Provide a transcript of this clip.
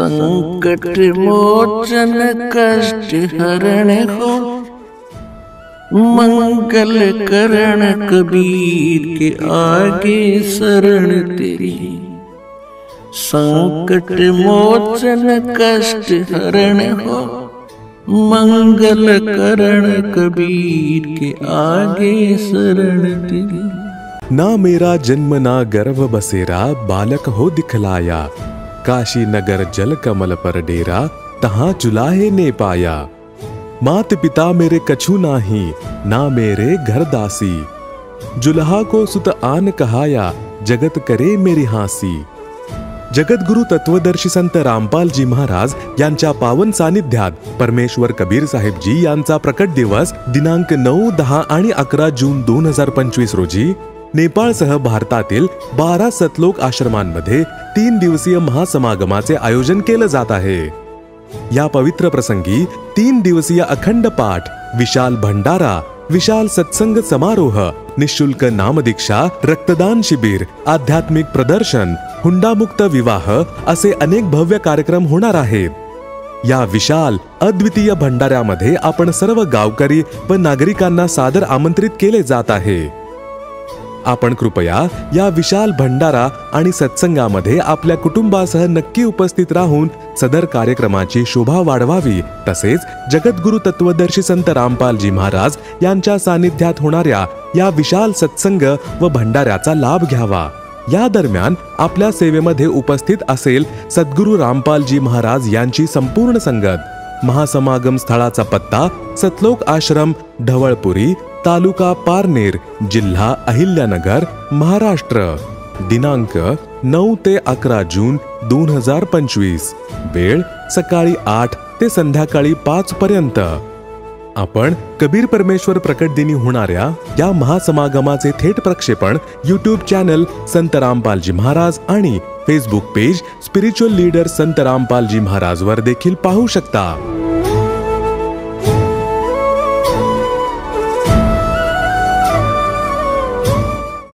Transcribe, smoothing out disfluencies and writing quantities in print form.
संकट मोचन कष्ट हरण हो, मंगल करण कबीर के आगे शरण तेरी। संकट मोचन कष्ट हरण हो, मंगल करण कबीर के आगे शरण तेरी। ना मेरा जन्म ना गर्भ बसेरा, बालक हो दिखलाया। काशी नगर जल कमल पर डेरा, तहां चुलाहे ने पाया। मात पिता मेरे कछु नाही, ना मेरे घर दासी। जुल्हा को सुत आन कहाया, जगत करे मेरी हासी। जगद्गुरु तत्वदर्शी संत रामपालजी महाराज यांच्या पावन सानिध्यात परमेश्वर कबीर साहेबजी यांचा प्रकट दिवस दिनांक 9, 10 आणि 11 जून 2025 रोजी नेपाळसह भारतातील 12 सतलोक आश्रमांमध्ये 3 दिवसीय महासमागमाचे आयोजन केले जात आहे। या पवित्र प्रसंगी 3 दिवसीय अखंड पाठ, विशाल भंडारा, विशाल सत्संग समारोह, निशुल्क नामदीक्षा, रक्तदान शिबिर, आध्यात्मिक प्रदर्शन, हुंडामुक्त विवाह असे अनेक भव्य कार्यक्रम होणार आहेत। या विशाल अद्वितीय भंडाऱ्यामध्ये आपण सर्व गावकरी व नागरिकांना सादर आमंत्रित केले जात आहे। आपण कृपया या विशाल भंडारा आणि सत्संगामध्ये आपल्या कुटुंबासह नक्की उपस्थित राहून सदर कार्यक्रमाची शोभा वाढवावी, तसेच जगद्गुरु तत्वदर्शी संत रामपालजी महाराज यांच्या सानिध्यात होणाऱ्या या विशाल सत्संग व भंडाऱ्याचा लाभ घ्यावा। या दरम्यान आपल्या सेवेमध्ये उपस्थित असेल सद्गुरु रामपालजी महाराज यांची संपूर्ण संगत। महासमागम स्थळाचा पत्ता सतलोक आश्रम, ढवळपुरी, तालुका पारनेर, जिल्हा अहिल्यानगर, महाराष्ट्र। दिनांक 9 ते 11 जून 2025। वेळ सकाळी 8 ते संध्याकाळी 5 पर्यंत। आपण कबीर परमेश्वर प्रकट दिनी होणाऱ्या या महासमागमाचे थेट प्रक्षेपण यूट्यूब चॅनल संत रामपालजी महाराज आणि फेसबुक पेज स्पिरिच्युअल लीडर संत रामपालजी महाराज वर देखील पाहू शकता।